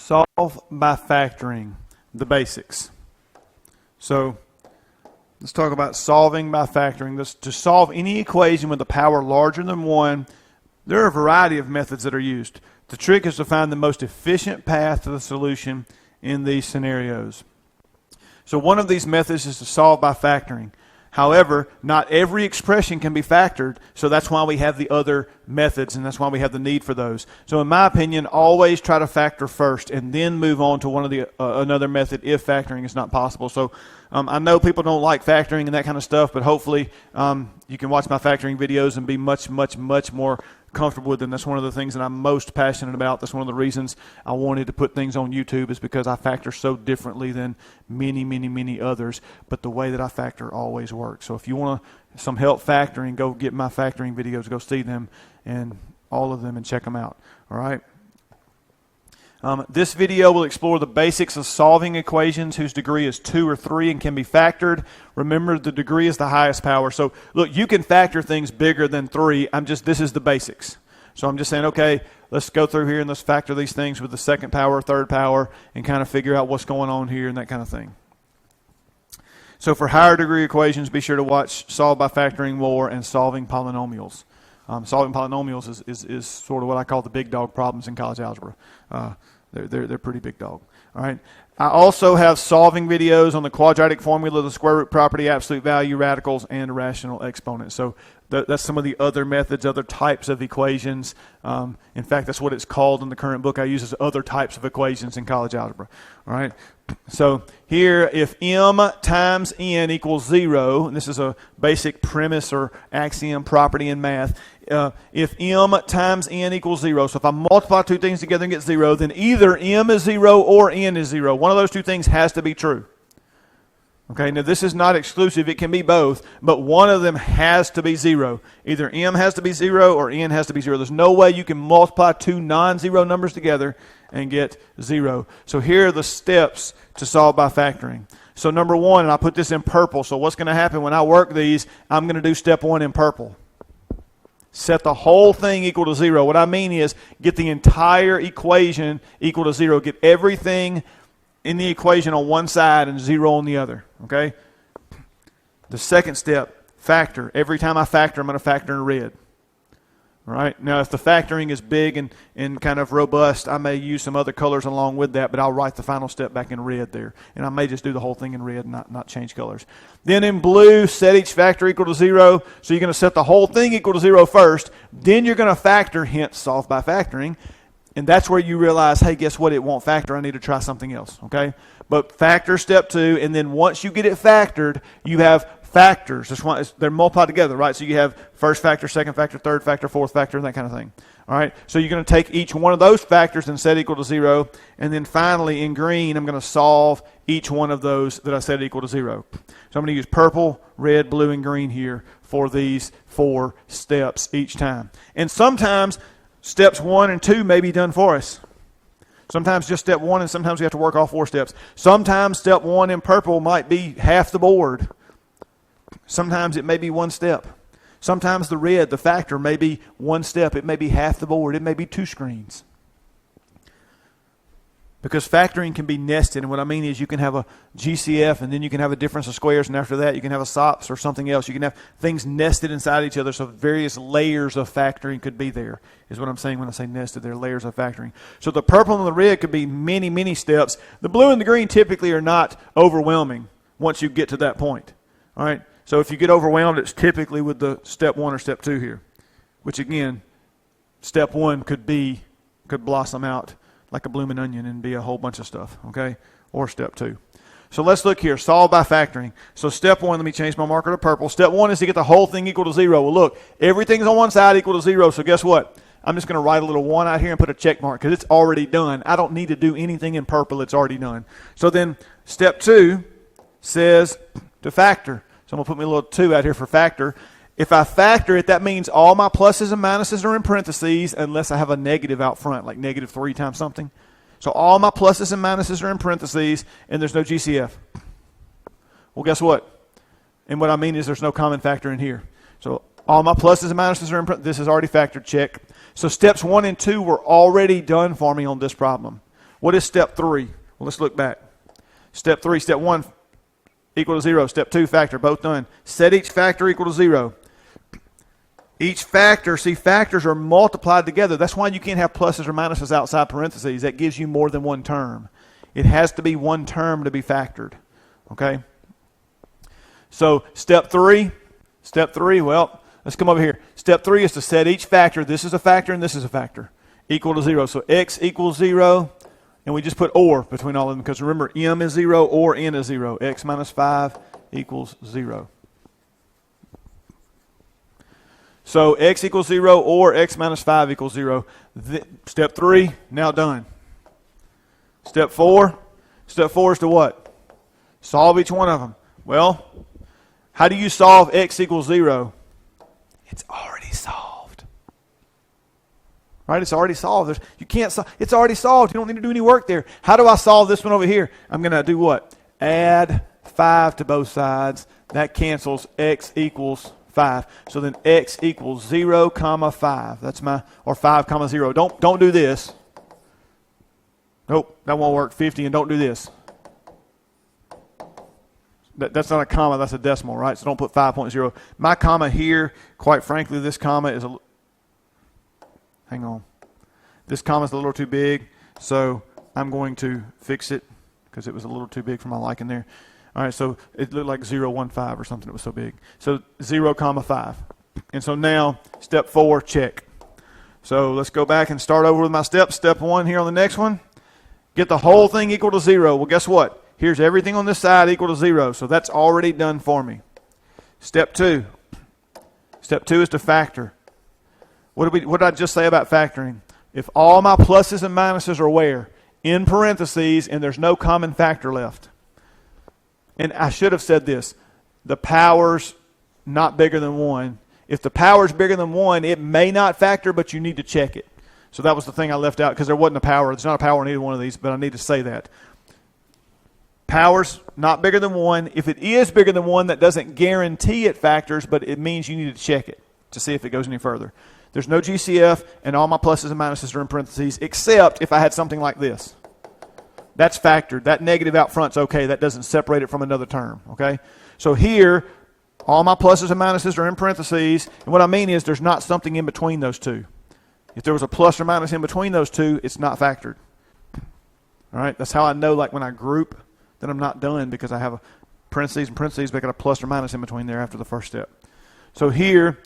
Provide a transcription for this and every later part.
Solve by factoring, the basics. So let's talk about solving by factoring. To solve any equation with a power larger than 1, there are a variety of methods that are used. The trick is to find the most efficient path to the solution in these scenarios. So one of these methods is to solve by factoring. However, not every expression can be factored, so that's why we have the other methods, and that's why we have the need for those. So in my opinion, always try to factor first and then move on to one of the another method if factoring is not possible. So I know people don't like factoring and that kind of stuff, but hopefully you can watch my factoring videos and be much more comfortable with them. That's one of the things that I'm most passionate about. That's one of the reasons I wanted to put things on YouTube, is because I factor so differently than many others, but the way that I factor always works. So if you want some help factoring, go get my factoring videos, go see them, and all of them, and check them out. All right. This video will explore the basics of solving equations whose degree is 2 or 3 and can be factored. Remember, the degree is the highest power. So look, you can factor things bigger than 3. This is the basics. So I'm just saying, okay, let's go through here and let's factor these things with the second power, third power, and kind of figure out what's going on here and that kind of thing. So for higher degree equations, be sure to watch Solve by Factoring More and Solving Polynomials. Solving polynomials is sort of what I call the big dog problems in college algebra. They're pretty big dog. All right. I also have solving videos on the quadratic formula, the square root property, absolute value, radicals, and rational exponents. So that's some of the other methods, other types of equations. In fact, that's what it's called in the current book I use, as other types of equations in college algebra. All right. So here, if m times n equals 0, and this is a basic premise or axiom property in math, if m times n equals 0, so if I multiply two things together and get 0, then either m is 0 or n is 0. One of those two things has to be true. Okay, now this is not exclusive. It can be both, but one of them has to be 0. Either m has to be 0 or n has to be 0. There's no way you can multiply two non-zero numbers together and get 0. So here are the steps to solve by factoring. So number 1, and I put this in purple, so what's going to happen when I work these, I'm going to do step 1 in purple. Set the whole thing equal to 0. What I mean is get the entire equation equal to 0. Get everything in the equation on one side and 0 on the other. Okay? The second step, factor. Every time I factor, I'm going to factor in red. All right? Now, if the factoring is big and kind of robust, I may use some other colors along with that, but I'll write the final step back in red there. And I may just do the whole thing in red and not change colors. Then in blue, set each factor equal to 0. So you're going to set the whole thing equal to 0 first. Then you're going to factor, hence solve by factoring. And that's where you realize, hey, guess what? It won't factor. I need to try something else. Okay? But factor step 2, and then once you get it factored, you have factors. They're multiplied together, right? So you have first factor, second factor, third factor, fourth factor, and that kind of thing. All right? So you're going to take each one of those factors and set equal to 0. And then finally, in green, I'm going to solve each one of those that I set equal to 0. So I'm going to use purple, red, blue, and green here for these 4 steps each time. And sometimes steps 1 and 2 may be done for us. Sometimes just step 1, and sometimes we have to work all 4 steps. Sometimes step 1 in purple might be half the board. Sometimes it may be 1 step. Sometimes the red, the factor, may be 1 step. It may be half the board. It may be 2 screens. Because factoring can be nested, and what I mean is you can have a GCF, and then you can have a difference of squares, and after that you can have a SOPs or something else. You can have things nested inside each other, so various layers of factoring could be there, is what I'm saying when I say nested. There are layers of factoring. So the purple and the red could be many steps. The blue and the green typically are not overwhelming once you get to that point. All right? So if you get overwhelmed, it's typically with the step 1 or step 2 here, which again, step 1 could blossom out like a blooming onion and be a whole bunch of stuff, okay? Or step 2. So let's look here. Solve by factoring. So step 1, let me change my marker to purple. Step 1 is to get the whole thing equal to 0. Well, look, everything's on one side equal to 0, so guess what? I'm just going to write a little 1 out here and put a check mark because it's already done. I don't need to do anything in purple. It's already done. So then step 2 says to factor. So I'm going to put me a little 2 out here for factor. If I factor it, that means all my pluses and minuses are in parentheses unless I have a negative out front, like negative 3 times something. So all my pluses and minuses are in parentheses, and there's no GCF. Well, guess what? And what I mean is there's no common factor in here. So all my pluses and minuses are in parentheses. This is already factored, check. So steps 1 and 2 were already done for me on this problem. What is step 3? Well, let's look back. Step 3, step 1, equal to 0. Step 2, factor, both done. Set each factor equal to 0. Each factor, see, factors are multiplied together. That's why you can't have pluses or minuses outside parentheses. That gives you more than one term. It has to be one term to be factored. Okay? So step 3, well, let's come over here. Step 3 is to set each factor. This is a factor and this is a factor. Equal to 0. So x equals 0. And we just put or between all of them because remember, m is 0 or n is 0. X minus 5 equals 0. So x equals 0 or x minus 5 equals 0. Step 3, now done. Step 4 is to what? Solve each one of them. Well, how do you solve x equals 0? It's already solved. Right? It's already solved. You can't solve. It's already solved. You don't need to do any work there. How do I solve this one over here? I'm going to do what? Add 5 to both sides. That cancels x equals 5. So then x equals 0, 5. That's my, or 5, 0. Don't do this. Nope, that won't work. 50, and don't do this. That's not a comma, that's a decimal, right? So don't put 5.0. My comma here, quite frankly, this comma is hang on. This comma is a little too big, so I'm going to fix it because it was a little too big for my liking there. All right, so it looked like 0.15 or something. It was so big. So 0, 5. And so now, step 4, check. So let's go back and start over with my steps. Step 1 here on the next one. Get the whole thing equal to 0. Well, guess what? Here's everything on this side equal to 0. So that's already done for me. Step 2. Step 2 is to factor. What did I just say about factoring? If all my pluses and minuses are where? In parentheses, and there's no common factor left. And I should have said this. The power's not bigger than 1. If the power's bigger than 1, it may not factor, but you need to check it. So that was the thing I left out because there wasn't a power. There's not a power in either one of these, but I need to say that. Power's not bigger than 1. If it is bigger than 1, that doesn't guarantee it factors, but it means you need to check it to see if it goes any further. There's no GCF, and all my pluses and minuses are in parentheses, except if I had something like this. That's factored. That negative out front's okay. That doesn't separate it from another term, okay? So here, all my pluses and minuses are in parentheses, and what I mean is there's not something in between those two. If there was a plus or minus in between those two, it's not factored. All right? That's how I know, like when I group, then I'm not done because I have a parentheses and parentheses, but I got a plus or minus in between there after the first step. So here,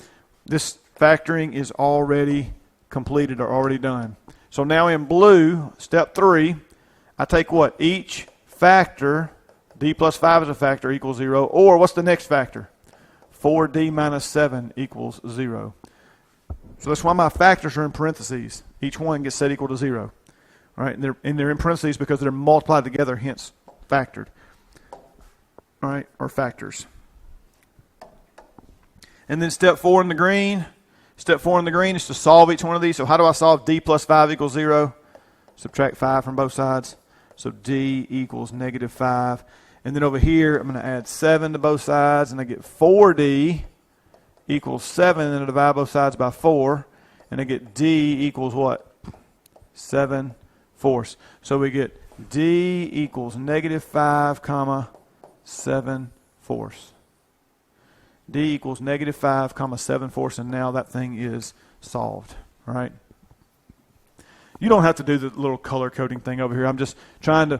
this factoring is already completed or already done. So now in blue, step 3, I take what? Each factor, d plus 5 is a factor, equals 0. Or what's the next factor? 4d minus 7 equals 0. So that's why my factors are in parentheses. Each one gets set equal to 0. All right, and they're in parentheses because they're multiplied together, hence factored. All right, or factors. And then step 4 in the green. Step 4 in the green is to solve each one of these. So how do I solve d plus 5 equals 0? Subtract 5 from both sides. So d equals negative 5. And then over here, I'm going to add 7 to both sides, and I get 4d equals 7, and I divide both sides by 4, and I get d equals what? 7/4. So we get d equals negative 5, 7/4. D equals negative 5, 7/4, and now that thing is solved, right? You don't have to do the little color coding thing over here. I'm just trying to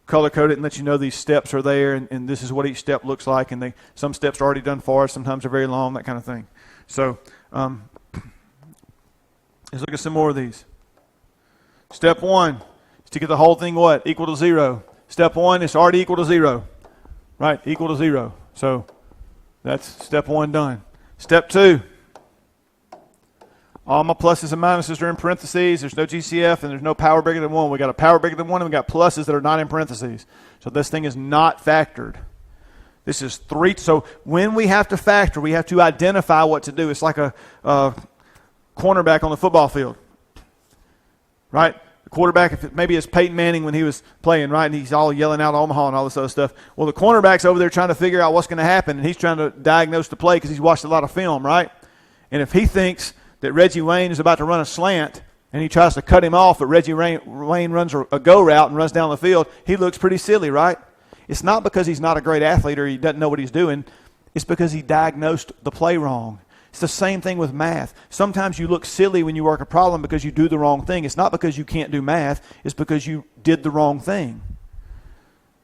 color code it and let you know these steps are there, and this is what each step looks like, and some steps are already done for us, sometimes they're very long, that kind of thing. So let's look at some more of these. Step 1 is to get the whole thing what? Equal to 0. Step 1 is already equal to 0, right? Equal to 0. So that's step 1 done. Step 2. All my pluses and minuses are in parentheses. There's no GCF, and there's no power bigger than 1. We got a power bigger than 1, and we got pluses that are not in parentheses. So this thing is not factored. This is 3. So when we have to factor, we have to identify what to do. It's like a cornerback on the football field, right? The quarterback, if maybe it's Peyton Manning when he was playing, right, and he's all yelling out Omaha and all this other stuff. Well, the cornerback's over there trying to figure out what's going to happen, and he's trying to diagnose the play because he's watched a lot of film, right? And if he thinks that Reggie Wayne is about to run a slant and he tries to cut him off, but Reggie Wayne runs a go route and runs down the field, he looks pretty silly, right? It's not because he's not a great athlete or he doesn't know what he's doing. It's because he diagnosed the play wrong. It's the same thing with math. Sometimes you look silly when you work a problem because you do the wrong thing. It's not because you can't do math. It's because you did the wrong thing.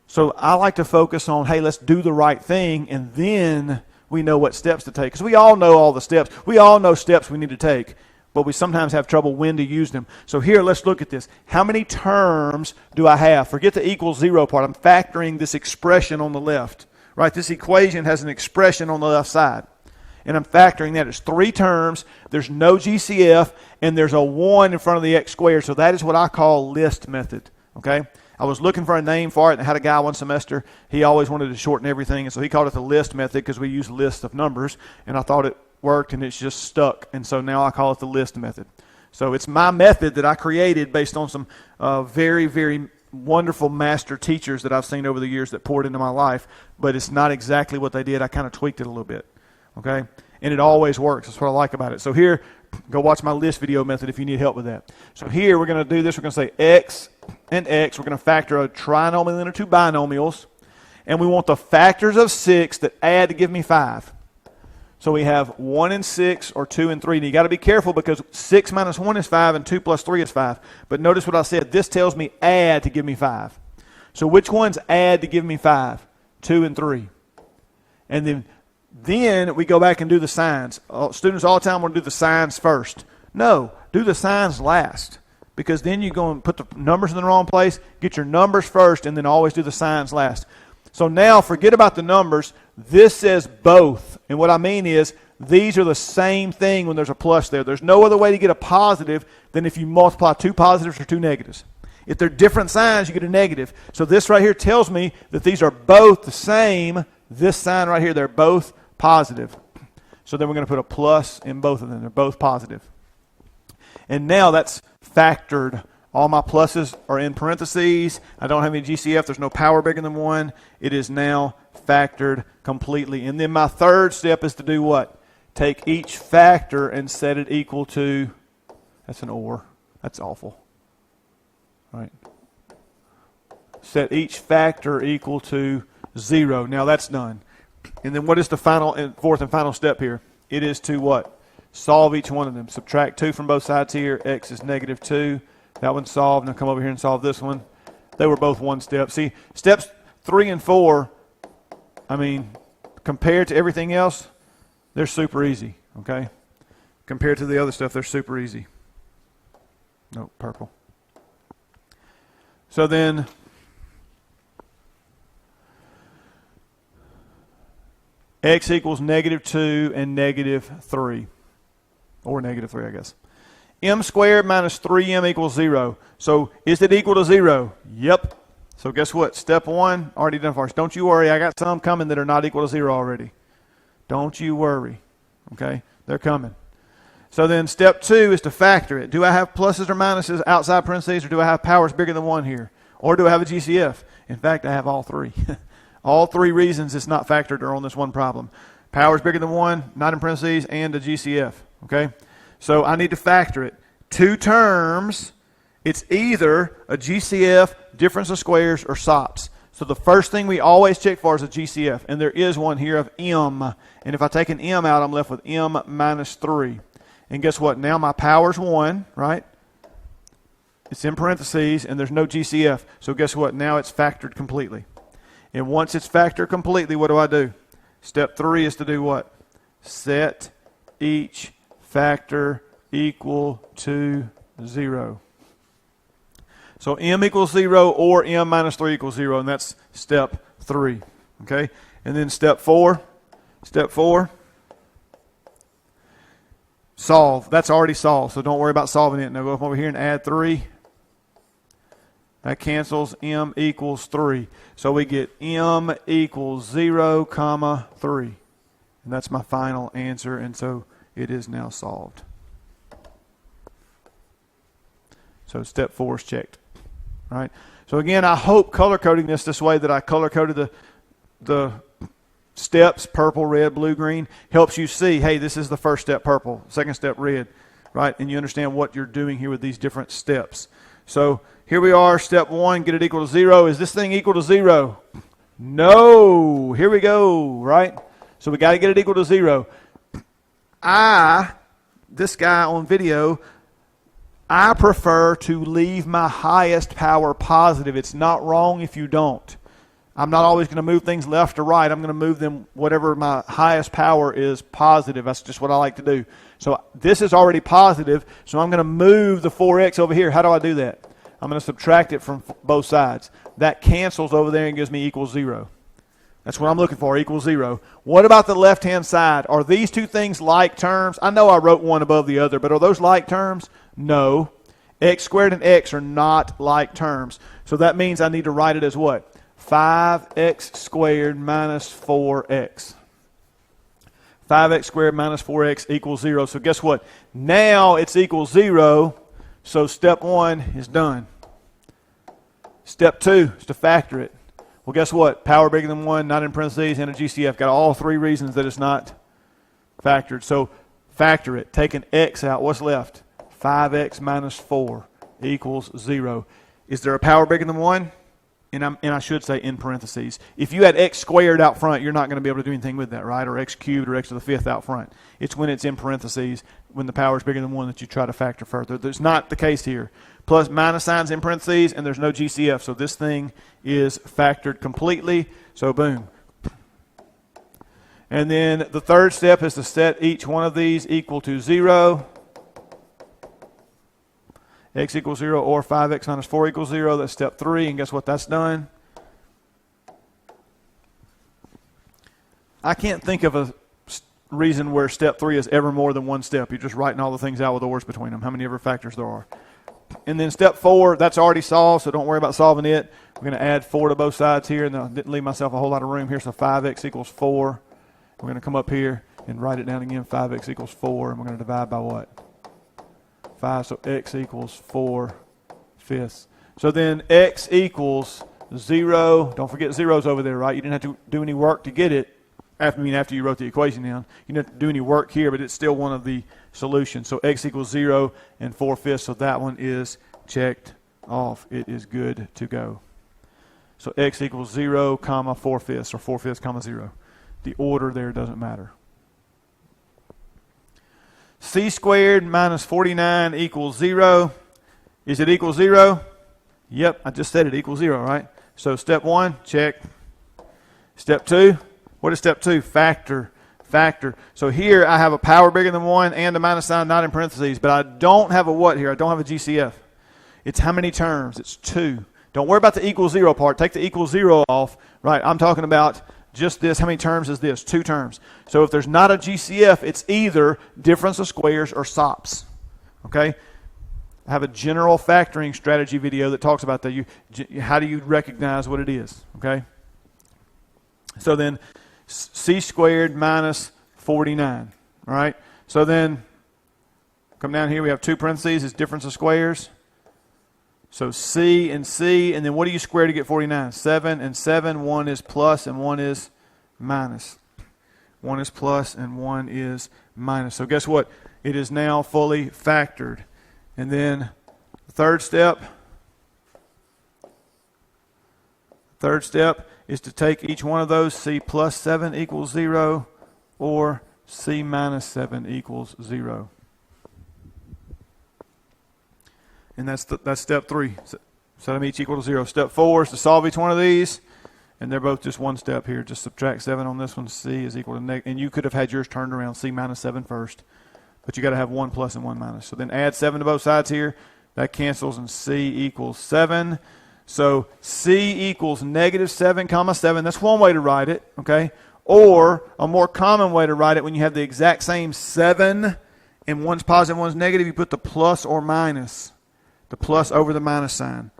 So I like to focus on, hey, let's do the right thing, and then we know what steps to take. Because we all know all the steps. We all know steps we need to take, but we sometimes have trouble when to use them. So here, let's look at this. How many terms do I have? Forget the equals 0 part. I'm factoring this expression on the left. Right? This equation has an expression on the left side. And I'm factoring that. It's 3 terms. There's no GCF, and there's a 1 in front of the x squared. So that is what I call list method. Okay? I was looking for a name for it, and I had a guy one semester. He always wanted to shorten everything, and so he called it the list method because we use lists of numbers. And I thought it worked, and it's just stuck. And so now I call it the list method. So it's my method that I created based on some very, very wonderful master teachers that I've seen over the years that poured into my life, but it's not exactly what they did. I kind of tweaked it a little bit, okay? And it always works. That's what I like about it. So here, go watch my list video method if you need help with that. So here, we're going to do this. We're going to say x and x. We're going to factor a trinomial into 2 binomials, and we want the factors of 6 that add to give me 5. So we have 1 and 6 or 2 and 3. And you got to be careful because 6 minus 1 is 5 and 2 plus 3 is 5. But notice what I said. This tells me add to give me 5. So which ones add to give me 5? 2 and 3. And then we go back and do the signs. Students all the time want to do the signs first. No, do the signs last. Because then you go and put the numbers in the wrong place, get your numbers first, and then always do the signs last. So now forget about the numbers. This says both. And what I mean is these are the same thing when there's a plus there. There's no other way to get a positive than if you multiply 2 positives or 2 negatives. If they're different signs, you get a negative. So this right here tells me that these are both the same. This sign right here, they're both positive. So then we're going to put a plus in both of them. They're both positive. And now that's factored. All my pluses are in parentheses. I don't have any GCF. There's no power bigger than 1. It is now factored completely. And then my third step is to do what? Take each factor and set it equal to, that's an or. That's awful. Right? Set each factor equal to 0. Now that's done. And then what is the final and fourth and final step here? It is to what? Solve each one of them. Subtract 2 from both sides here. X is negative 2. That one's solved. Now come over here and solve this one. They were both one step. See, steps 3 and 4, I mean, compared to everything else, they're super easy, okay? Compared to the other stuff, they're super easy. No, purple. So then, x equals negative 2 and negative 3. Or negative 3, I guess. M squared minus 3m equals 0. So is it equal to 0? Yep. So guess what? Step 1, already done for us. Don't you worry. I got some coming that are not equal to 0 already. Don't you worry. Okay? They're coming. So then step 2 is to factor it. Do I have pluses or minuses outside parentheses, or do I have powers bigger than 1 here? Or do I have a GCF? In fact, I have all 3. All 3 reasons it's not factored are on this one problem. Powers bigger than 1, not in parentheses, and a GCF. Okay? So I need to factor it. 2 terms, it's either a GCF, difference of squares, or SOPs. So the first thing we always check for is a GCF, and there is one here of m. And if I take an m out, I'm left with m minus 3. And guess what? Now my power's 1, right? It's in parentheses, and there's no GCF. So guess what? Now it's factored completely. And once it's factored completely, what do? Step 3 is to do what? Set each factor equal to 0. So m equals 0 or m minus 3 equals 0, and that's step 3. Okay? And then step 4, solve. That's already solved, so don't worry about solving it. Now go up over here and add 3. That cancels. M equals 3. So we get m equals 0, 3. And that's my final answer, and so it is now solved. So step 4 is checked. All right. So again, I hope color coding this way that I color coded the steps, purple, red, blue, green, helps you see, hey, this is the first step, purple, second step, red. right? And you understand what you're doing here with these different steps. So here we are, step 1, get it equal to 0. Is this thing equal to 0? No. Here we go, right? So we got to get it equal to 0. This guy on video, I prefer to leave my highest power positive. It's not wrong if you don't. I'm not always going to move things left or right. I'm going to move them whatever my highest power is positive. That's just what I like to do. So this is already positive, so I'm going to move the 4x over here. How do I do that? I'm going to subtract it from both sides. That cancels over there and gives me equals 0. That's what I'm looking for, equals 0. What about the left-hand side? Are these two things like terms? I know I wrote one above the other, but are those like terms? No. X squared and x are not like terms. So that means I need to write it as what? 5x squared minus 4x. 5x squared minus 4x equals 0. So guess what? Now it's equals 0. So step 1 is done. Step 2 is to factor it. Well, guess what? Power bigger than 1, not in parentheses, and a GCF. Got all 3 reasons that it's not factored. So factor it. Take an x out. What's left? 5x minus 4 equals 0. Is there a power bigger than 1? And I should say in parentheses. If you had x squared out front, you're not going to be able to do anything with that, right? Or x cubed or x to the 5th out front. It's when it's in parentheses, when the power is bigger than 1, that you try to factor further. That's not the case here. Plus minus signs in parentheses, and there's no GCF. So this thing is factored completely. So boom. And then the third step is to set each one of these equal to 0. X equals 0 or 5x minus 4 equals 0. That's step 3. And guess what? That's done. I can't think of a reason where step 3 is ever more than one step. You're just writing all the things out with the words between them, how many ever factors there are. And then step 4, that's already solved, so don't worry about solving it. We're going to add 4 to both sides here, and I didn't leave myself a whole lot of room here, so 5x equals 4. We're going to come up here and write it down again. 5x equals 4, and we're going to divide by what? 5, so x equals 4 fifths. So then x equals 0. Don't forget zeros over there, right? You didn't have to do any work to get it. After you wrote the equation down. You didn't have to do any work here, but it's still one of the solutions. So x equals 0 and 4 fifths. So that one is checked off. It is good to go. So x equals 0, comma 4 fifths, or 4 fifths, comma 0. The order there doesn't matter. C squared minus 49 equals 0. Is it equal 0? Yep, I just said it equals 0, right? So step 1, check. Step 2, what is step 2? Factor. So here I have a power bigger than 1 and a minus sign not in parentheses, but I don't have a what here? I don't have a GCF. It's how many terms? It's 2. Don't worry about the equal 0 part. Take the equal 0 off, right? I'm talking about just this. How many terms is this? 2 terms. So if there's not a GCF, it's either difference of squares or SOPs. Okay? I have a general factoring strategy video that talks about that. How do you recognize what it is? Okay? So then c squared minus 49. All right? So then come down here. We have 2 parentheses. It's difference of squares. So C, and then what do you square to get 49? 7 and 7. 1 is plus and 1 is minus. 1 is plus and 1 is minus. So guess what? It is now fully factored. And then the third step is to take each one of those. C plus 7 equals 0 or C minus 7 equals 0. And that's step 3. Set them each equal to 0. Step 4 is to solve each one of these. And they're both just one step here. Just subtract 7 on this one. C is equal to negative. And you could have had yours turned around. C minus 7 first. But you got to have 1 plus and 1 minus. So then add 7 to both sides here. That cancels and C equals 7. So C equals negative 7 comma 7. That's one way to write it. Okay. Or a more common way to write it when you have the exact same 7 and one's positive, one's negative, you put the plus or minus. The plus over the minus sign,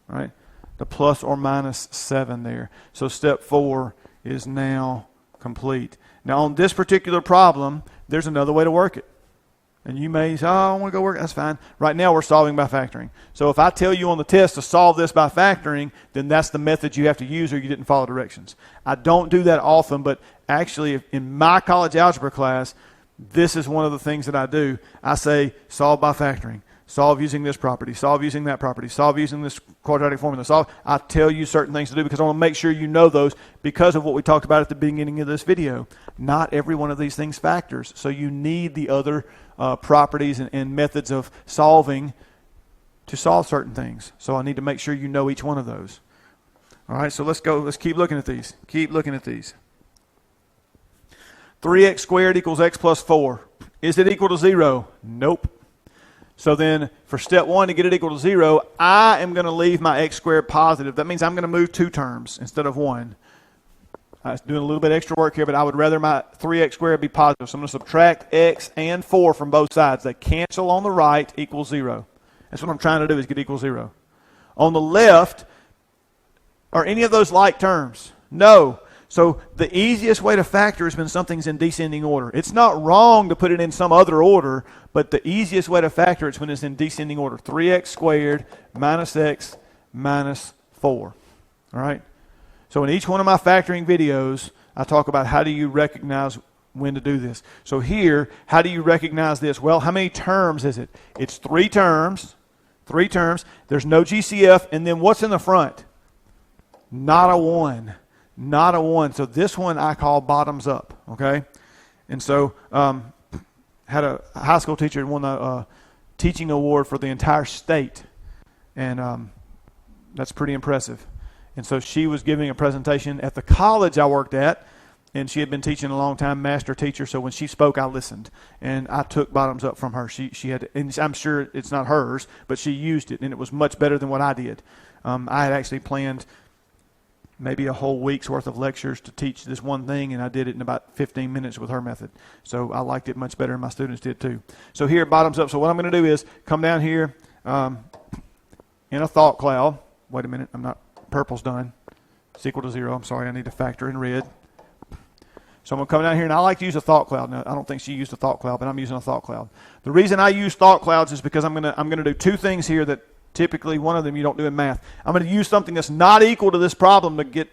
right? The plus or minus 7 there. So step 4 is now complete. Now on this particular problem, there's another way to work it. And you may say, oh, I want to go work. That's fine. Right now we're solving by factoring. So if I tell you on the test to solve this by factoring, then that's the method you have to use or you didn't follow directions. I don't do that often, but actually in my college algebra class, this is one of the things that I do. I say solve by factoring, solve using this property, solve using that property, solve using this quadratic formula, solve. I tell you certain things to do because I want to make sure you know those because of what we talked about at the beginning of this video. Not every one of these things factors, so you need the other properties and methods of solving to solve certain things. So I need to make sure you know each one of those. All right, so let's go. Let's keep looking at these. Keep looking at these. 3x squared equals x plus 4. Is it equal to 0? Nope. So then for step 1 to get it equal to 0, I am going to leave my x squared positive. That means I'm going to move 2 terms instead of 1. I'm doing a little bit extra work here, but I would rather my 3x squared be positive. So I'm going to subtract x and 4 from both sides. They cancel on the right, equals 0. That's what I'm trying to do, is get equal 0. On the left, are any of those like terms? No. So the easiest way to factor is when something's in descending order. It's not wrong to put it in some other order, but the easiest way to factor it is when it's in descending order. 3x squared minus x minus 4. All right? So in each one of my factoring videos, I talk about how do you recognize when to do this. So here, how do you recognize this? Well, how many terms is it? It's 3 terms. 3 terms. There's no GCF. And then what's in the front? Not a 1. Not a 1. So this one I call bottoms up, okay? And so had a high school teacher who won the teaching award for the entire state. And that's pretty impressive. And so she was giving a presentation at the college I worked at, and she had been teaching a long time, master teacher. So when she spoke, I listened, and I took bottoms up from her. She had, and I'm sure it's not hers, but she used it, and it was much better than what I did. I had actually planned maybe a whole week's worth of lectures to teach this one thing, and I did it in about 15 minutes with her method. So I liked it much better, and my students did too. So here, bottoms up. So what I'm going to do is come down here in a thought cloud. Wait a minute, purple's done. It's equal to 0. I'm sorry, I need to factor in red. So I'm going to come down here, and I like to use a thought cloud. Now, I don't think she used a thought cloud, but I'm using a thought cloud. The reason I use thought clouds is because I'm going to do 2 things here that typically one of them you don't do in math. I'm going to use something that's not equal to this problem to get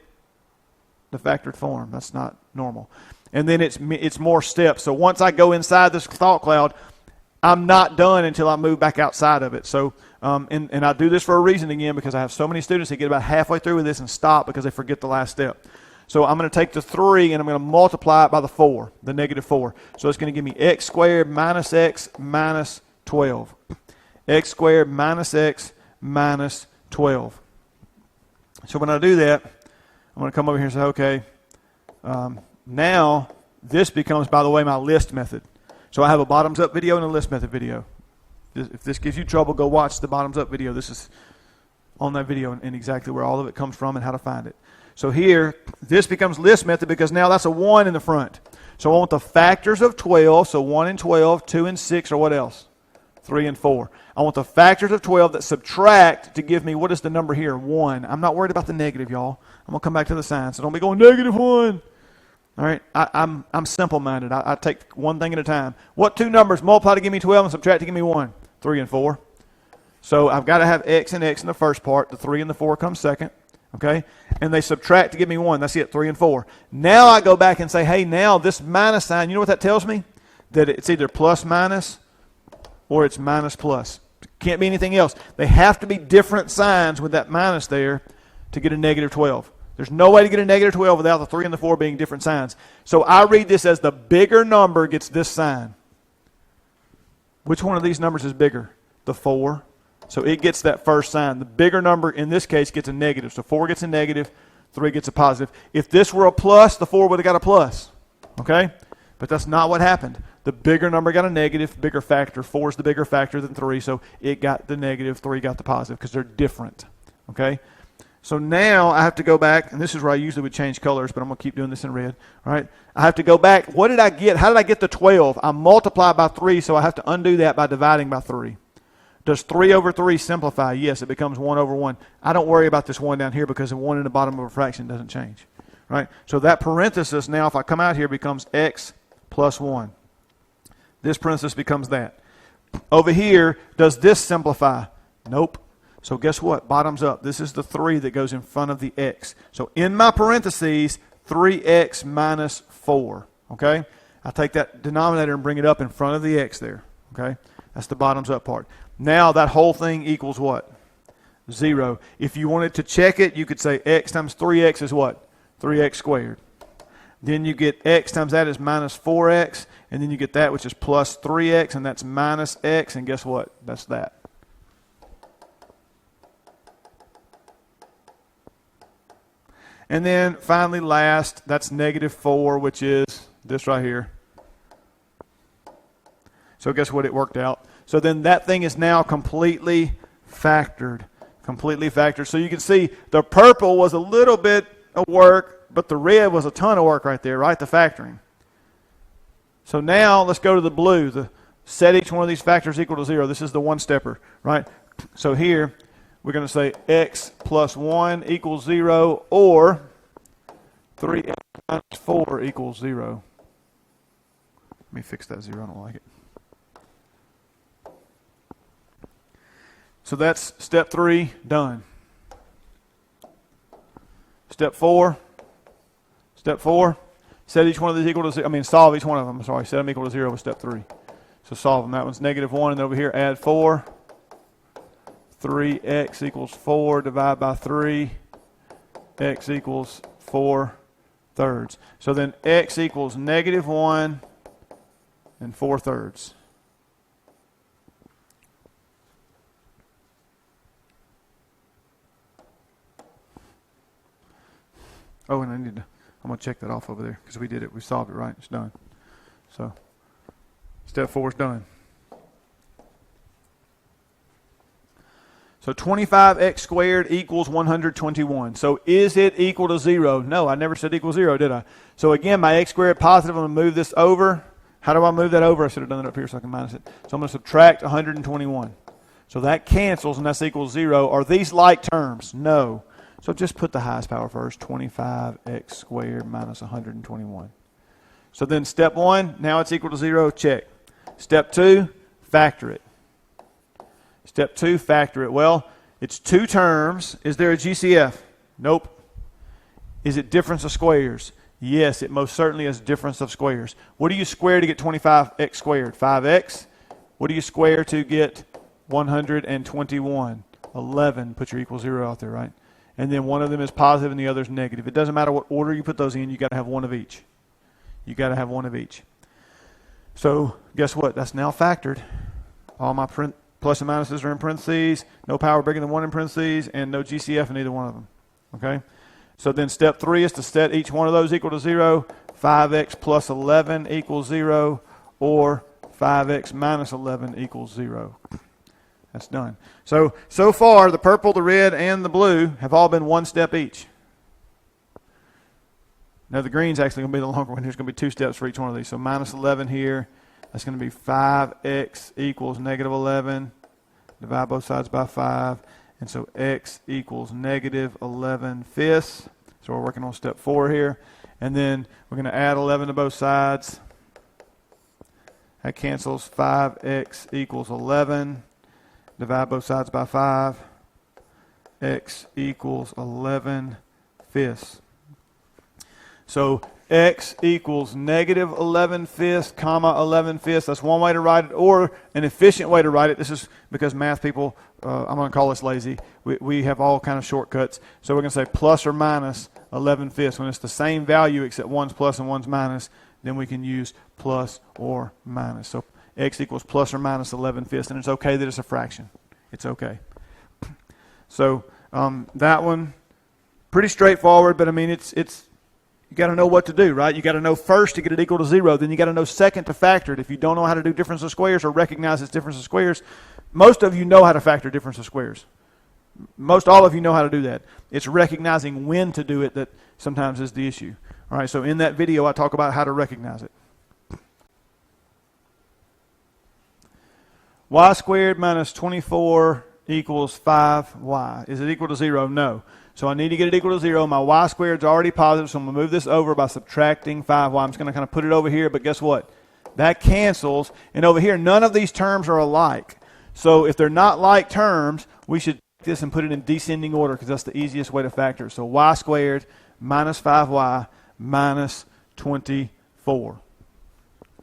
the factored form. That's not normal. And then it's more steps. So once I go inside this thought cloud, I'm not done until I move back outside of it. So and I do this for a reason again, because I have so many students that get about halfway through with this and stop because they forget the last step. So I'm going to take the 3 and I'm going to multiply it by the 4, the negative 4. So it's going to give me x squared minus x minus 12. X squared minus x minus 12. So when I do that, I'm going to come over here and say, okay, now this becomes, by the way, my list method. So I have a bottoms up video and a list method video. If this gives you trouble, go watch the bottoms up video. This is on that video and exactly where all of it comes from and how to find it. So here, this becomes list method because now that's a 1 in the front. So I want the factors of 12, so 1 and 12, 2 and 6, or what else? 3 and 4. I want the factors of 12 that subtract to give me, what is the number here? 1. I'm not worried about the negative, y'all. I'm going to come back to the sign, so don't be going negative 1. All right, I'm simple-minded. I take one thing at a time. What 2 numbers multiply to give me 12 and subtract to give me 1? 3 and 4. So I've got to have x and x in the first part. The 3 and the 4 come second. Okay? And they subtract to give me 1. That's it, 3 and 4. Now I go back and say, hey, now this minus sign, you know what that tells me? That it's either plus minus or it's minus plus. Can't be anything else. They have to be different signs with that minus there to get a negative 12. There's no way to get a negative 12 without the 3 and the 4 being different signs. So I read this as the bigger number gets this sign. Which one of these numbers is bigger? The 4. So it gets that first sign. The bigger number in this case gets a negative. So 4 gets a negative, 3 gets a positive. If this were a plus, the 4 would have got a plus. Okay? But that's not what happened. The bigger number got a negative, bigger factor. 4 is the bigger factor than 3, so it got the negative, 3 got the positive because they're different. Okay? So now I have to go back, and this is where I usually would change colors, but I'm going to keep doing this in red. All right? I have to go back. What did I get? How did I get the 12? I multiply by 3, so I have to undo that by dividing by 3. Does 3 over 3 simplify? Yes, it becomes 1 over 1. I don't worry about this 1 down here because the 1 in the bottom of a fraction doesn't change. Right? So that parenthesis now, if I come out here, becomes x plus 1. This parenthesis becomes that. Over here, does this simplify? Nope. So guess what? Bottoms up. This is the 3 that goes in front of the x. So in my parentheses, 3x minus 4. Okay? I take that denominator and bring it up in front of the x there. Okay? That's the bottoms up part. Now that whole thing equals what? 0. If you wanted to check it, you could say x times 3x is what? 3x squared. Then you get x times that is minus 4x, and then you get that, which is plus 3x, and that's minus x, and guess what? That's that. And then finally last, that's negative 4, which is this right here. So guess what? It worked out. So then that thing is now completely factored. Completely factored. So you can see the purple was a little bit of work, but the red was a ton of work right there, right? The factoring. So now let's go to the blue. Set each one of these factors equal to 0. This is the one-stepper, right? So here we're going to say x plus 1 equals 0, or 3x minus 4 equals 0. Let me fix that 0. I don't like it. So that's step 3 done. Step 4. Step 4. Set each one of these equal to 0. Solve each one of them. Sorry, set them equal to 0 with step 3. So solve them. That one's negative 1, and then over here add 4. 3x equals 4. Divide by 3. X equals 4/3. So then x equals negative 1 and 4/3. Oh, and I'm going to check that off over there because we did it. We solved it, right? It's done. So step 4 is done. So 25x squared equals 121. So is it equal to 0? No, I never said equal 0, did I? So again, my x squared positive, I'm going to move this over. How do I move that over? I should have done it up here so I can minus it. So I'm going to subtract 121. So that cancels, and that's equals 0. Are these like terms? No. So just put the highest power first, 25x squared minus 121. So then step 1, now it's equal to 0, check. Step 2, factor it. Step 2, factor it. Well, it's two terms. Is there a GCF? Nope. Is it difference of squares? Yes, it most certainly is difference of squares. What do you square to get 25x squared? 5x. What do you square to get 121? 11. Put your equal 0 out there, right? And then one of them is positive and the other is negative. It doesn't matter what order you put those in, you got to have one of each. You got to have one of each. So guess what? That's now factored. All my plus and minuses are in parentheses, no power bigger than 1 in parentheses, and no GCF in either one of them. Okay? So then step 3 is to set each one of those equal to 0. 5x plus 11 equals 0, or 5x minus 11 equals 0. That's done. So far, the purple, the red, and the blue have all been one step each. Now, the green's actually going to be the longer one. There's going to be 2 steps for each one of these. So minus 11 here. That's going to be 5x equals negative 11. Divide both sides by 5. And so x equals negative 11/5. So we're working on step 4 here. And then we're going to add 11 to both sides. That cancels. 5x equals 11. Divide both sides by 5. X equals 11/5. So x equals negative 11/5, comma 11/5. That's one way to write it, or an efficient way to write it. This is because math people, I'm going to call us lazy. We have all kind of shortcuts. So we're going to say plus or minus 11/5. When it's the same value except one's plus and one's minus, then we can use plus or minus. So x equals plus or minus 11/5, and it's okay that it's a fraction. It's okay. So that one, pretty straightforward, but I mean, it's you got to know what to do, right? You got to know first to get it equal to 0. Then you got to know second to factor it. If you don't know how to do difference of squares or recognize its difference of squares, most of you know how to factor difference of squares. Most all of you know how to do that. It's recognizing when to do it that sometimes is the issue. All right, so in that video, I talk about how to recognize it. Y squared minus 24 equals 5y. Is it equal to 0? No. So I need to get it equal to 0. My y squared is already positive, so I'm going to move this over by subtracting 5y. I'm just going to kind of put it over here, but guess what? That cancels. And over here, none of these terms are alike. So if they're not like terms, we should take this and put it in descending order because that's the easiest way to factor. So y squared minus 5y minus 24.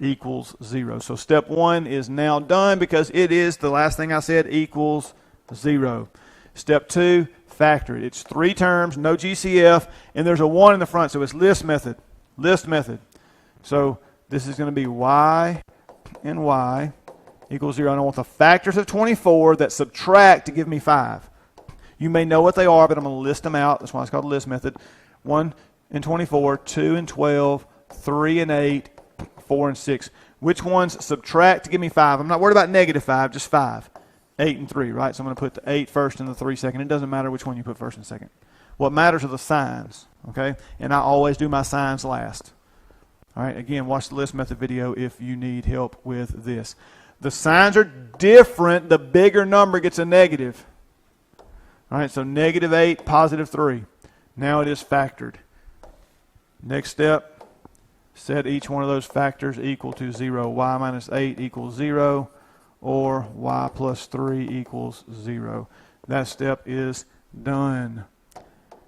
equals 0. So step 1 is now done because it is the last thing I said, equals 0. Step 2, factor it. It's 3 terms, no GCF, and there's a 1 in the front, so it's list method. List method. So this is going to be y and y equals 0. And I want the factors of 24 that subtract to give me 5. You may know what they are, but I'm going to list them out. That's why it's called the list method. 1 and 24, 2 and 12, 3 and 8, 4 and 6. Which ones subtract to give me 5? I'm not worried about negative 5, just 5. 8 and 3, right? So I'm going to put the 8 first and the 3 second. It doesn't matter which one you put first and second. What matters are the signs, okay? And I always do my signs last. All right, again, watch the list method video if you need help with this. The signs are different. The bigger number gets a negative. All right, so negative 8, positive 3. Now it is factored. Next step, set each one of those factors equal to 0. Y minus 8 equals 0, or y plus 3 equals 0. That step is done.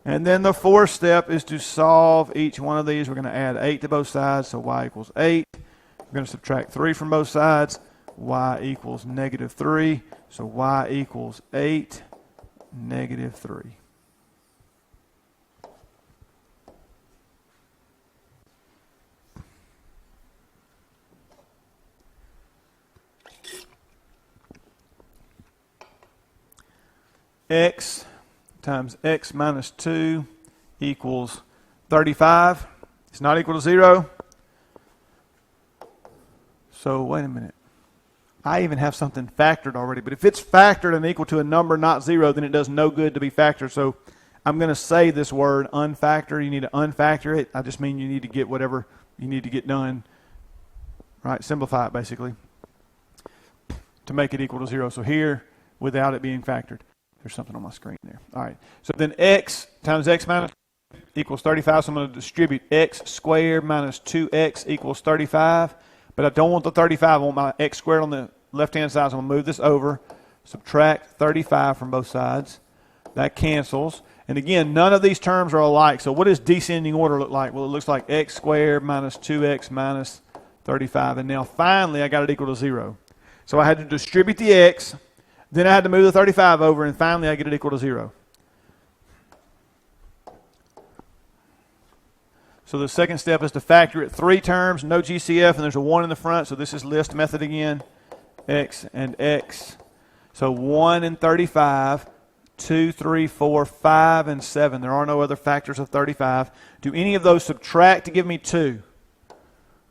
And then the fourth step is to solve each one of these. We're going to add 8 to both sides, so y equals 8. We're going to subtract 3 from both sides. Y equals negative 3. So y equals 8, negative 3. X times x minus 2 equals 35. It's not equal to 0. So wait a minute. I even have something factored already. But if it's factored and equal to a number not 0, then it does no good to be factored. So I'm going to say this word, unfactor. You need to unfactor it. I just mean you need to get whatever you need to get done. Right? Simplify it, basically, to make it equal to 0. So here, without it being factored. There's something on my screen there. All right. So then x times x minus equals 35. So I'm going to distribute x squared minus 2x equals 35. But I don't want the 35. I want my x squared on the left-hand side. So I'm going to move this over. Subtract 35 from both sides. That cancels. And again, none of these terms are alike. So what does descending order look like? Well, it looks like x squared minus 2x minus 35. And now finally I got it equal to 0. So I had to distribute the x. Then I had to move the 35 over, and finally I get it equal to 0. So the second step is to factor it 3 terms, no GCF, and there's a 1 in the front, so this is list method again. X and x. So 1 and 35, 2, 3, 4, 5, and 7. There are no other factors of 35. Do any of those subtract to give me 2?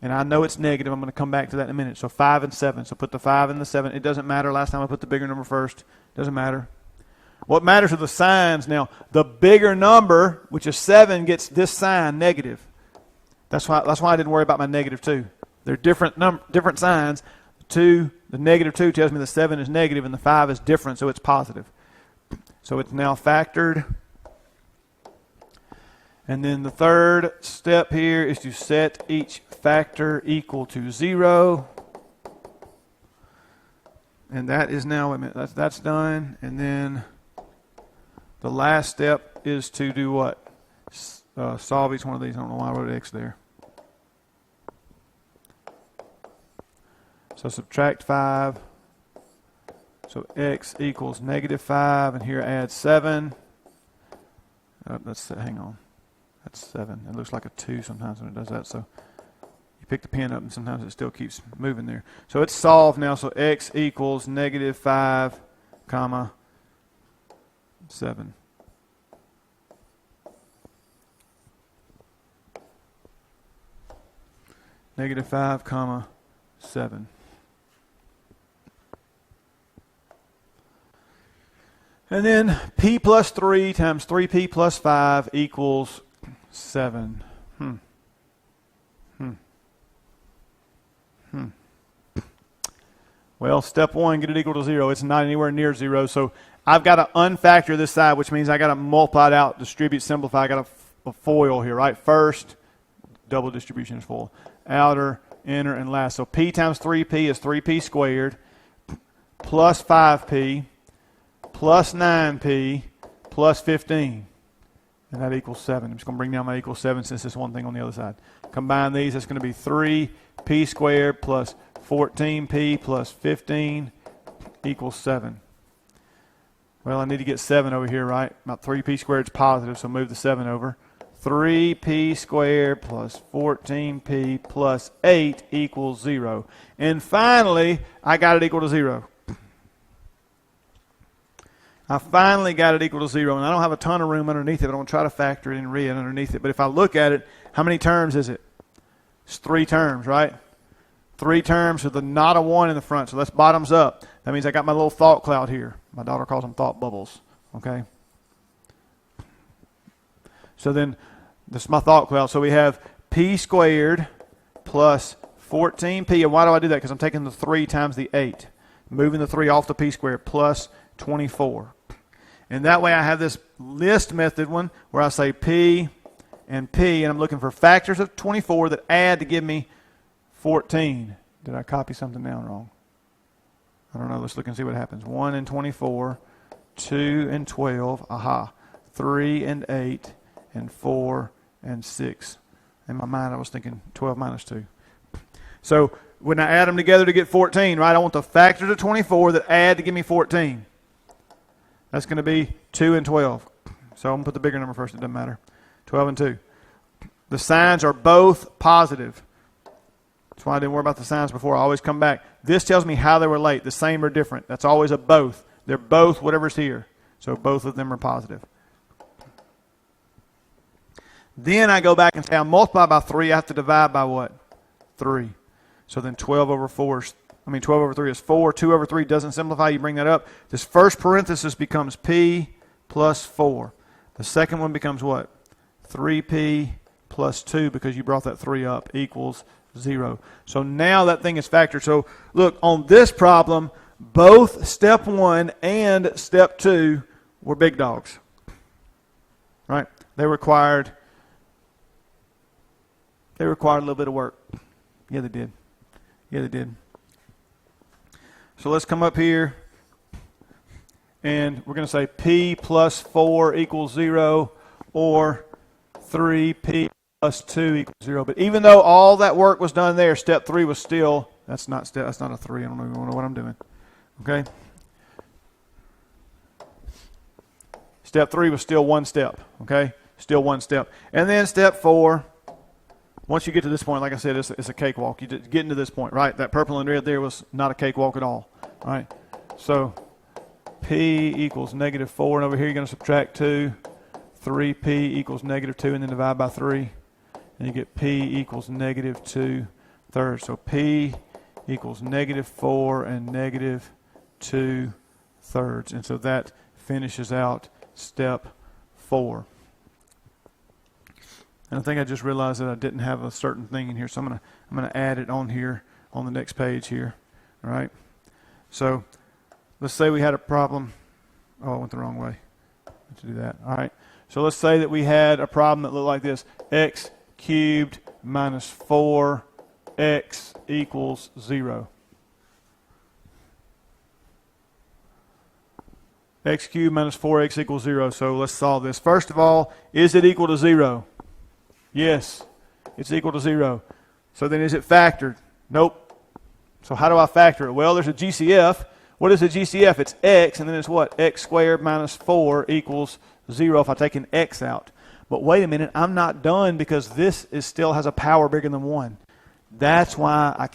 And I know it's negative. I'm going to come back to that in a minute. So 5 and 7. So put the 5 and the 7. It doesn't matter. Last time I put the bigger number first. Doesn't matter. What matters are the signs. Now, the bigger number, which is 7, gets this sign, negative. That's why I didn't worry about my negative 2. They're different signs. The negative 2 tells me the 7 is negative and the 5 is different, so it's positive. So it's now factored. And then the third step here is to set each factor equal to 0. And that is now, wait a minute, that's done. And then the last step is to do what? Solve each one of these. I don't know why I wrote X there. So subtract 5. So X equals negative 5. And here add 7. Hang on. That's 7. It looks like a 2 sometimes when it does that. So you pick the pen up and sometimes it still keeps moving there. So it's solved now. So x equals negative 5, comma 7. Negative 5, comma 7. And then p plus 3 times 3p plus 5 equals 7. Well, step 1, get it equal to 0. It's not anywhere near 0. So I've got to unfactor this side, which means I got to multiply it out, distribute, simplify. I got a FOIL here, right? First, double distribution is FOIL. Outer, inner, and last. So p times 3p is 3p squared plus 5p plus 9p plus 15. and that equals 7. I'm just going to bring down my equals 7 since there's one thing on the other side. Combine these, that's going to be 3p squared plus 14p plus 15 equals 7. Well, I need to get 7 over here, right? About 3p squared is positive, so move the 7 over. 3p squared plus 14p plus 8 equals 0. And finally, I got it equal to 0. I finally got it equal to 0, and I don't have a ton of room underneath it. I don't try to factor it and read it underneath it. But if I look at it, how many terms is it? It's 3 terms, right? 3 terms with not a 1 in the front, so that's bottoms up. That means I got my little thought cloud here. My daughter calls them thought bubbles, okay? So then, this is my thought cloud. So we have p squared plus 14p. And why do I do that? Because I'm taking the 3 times the 8. Moving the 3 off the p squared plus 24. And that way I have this list method one where I say p and p, and I'm looking for factors of 24 that add to give me 14. Did I copy something down wrong? I don't know. Let's look and see what happens. 1 and 24, 2 and 12, 3 and 8, and 4 and 6. In my mind, I was thinking 12 minus 2. So when I add them together to get 14, right, I want the factors of 24 that add to give me 14. That's going to be 2 and 12. So I'm going to put the bigger number first. It doesn't matter. 12 and 2. The signs are both positive. That's why I didn't worry about the signs before. I always come back. This tells me how they relate, the same or different. That's always a both. They're both whatever's here. So both of them are positive. Then I go back and say I multiply by 3. I have to divide by what? 3. So then 12 over 3 is 4. 2 over 3 doesn't simplify. You bring that up. This first parenthesis becomes p plus 4. The second one becomes what? 3p plus 2 because you brought that 3 up equals 0. So now that thing is factored. So look, on this problem, both step 1 and step 2 were big dogs. Right? They required a little bit of work. Yeah, they did. Yeah, they did. So let's come up here, and we're going to say p plus 4 equals 0, or 3p plus 2 equals 0. But even though all that work was done there, step 3 was still, that's not a 3. I don't even know what I'm doing. Okay? Step 3 was still one step. Okay? Still one step. And then step 4, once you get to this point, like I said, it's a cakewalk. You just get into this point, right? That purple and red there was not a cakewalk at all. All right? So p equals negative 4, and over here you're going to subtract 2. 3p equals negative 2, and then divide by 3. And you get p equals negative 2 thirds. So p equals negative 4 and negative 2 thirds. And so that finishes out step 4. And I think I just realized that I didn't have a certain thing in here, so I'm gonna add it on here on the next page here. All right. So let's say we had a problem. Oh, I went the wrong way. Let's do that. All right. So let's say that we had a problem that looked like this: x cubed minus 4x equals 0. X cubed minus 4x equals 0. So let's solve this. First of all, is it equal to 0? Yes, it's equal to 0. So then is it factored? Nope. So how do I factor it? Well, there's a GCF. What is a GCF? It's x, and then it's what? X squared minus 4 equals 0 if I take an x out. But wait a minute, I'm not done because this still has a power bigger than 1. That's why I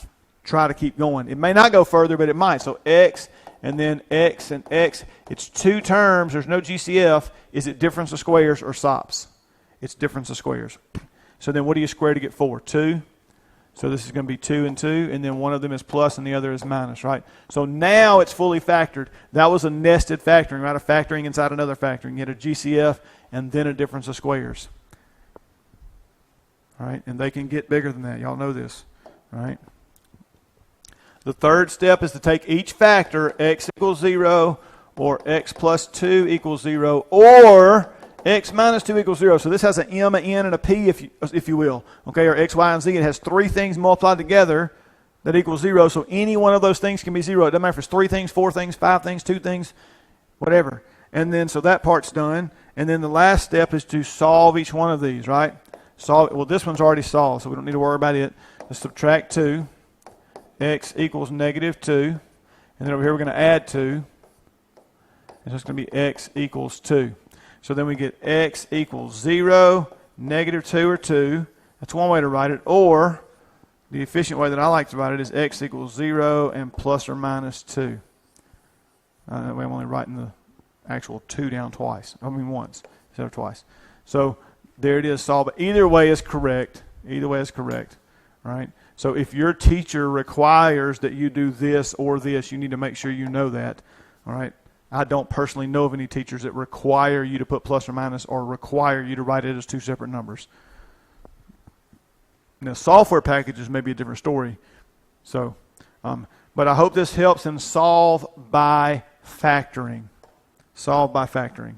try to keep going. It may not go further, but it might. So x and then x and x. It's 2 terms. There's no GCF. Is it difference of squares or SOPs? It's difference of squares. So then what do you square to get 4? 2. So this is going to be 2 and 2, and then one of them is plus and the other is minus, right? So now it's fully factored. That was a nested factoring, right? A factoring inside another factoring. You had a GCF and then a difference of squares. All right? And they can get bigger than that. Y'all know this, right? The third step is to take each factor, x equals 0, or x plus 2 equals 0, or x minus 2 equals 0. So this has an m, an n, and a p, if you will. Okay, or x, y, and z. It has 3 things multiplied together that equals 0. So any one of those things can be 0. It doesn't matter if it's 3 things, 4 things, 5 things, 2 things, whatever. And then so that part's done. And then the last step is to solve each one of these, right? Solve. Well, this one's already solved, so we don't need to worry about it. Let's subtract 2. X equals negative 2. And then over here we're going to add 2. And so it's going to be x equals 2. So then we get x equals 0, negative 2 or 2. That's one way to write it. Or the efficient way that I like to write it is x equals 0 and plus or minus 2. That way I'm only writing the actual 2 down twice. I mean once instead of twice. So there it is solved. Either way is correct. Either way is correct. Right? So if your teacher requires that you do this or this, you need to make sure you know that. All right? I don't personally know of any teachers that require you to put plus or minus or require you to write it as 2 separate numbers. Now, software packages may be a different story. So, but I hope this helps in solve by factoring. Solve by factoring.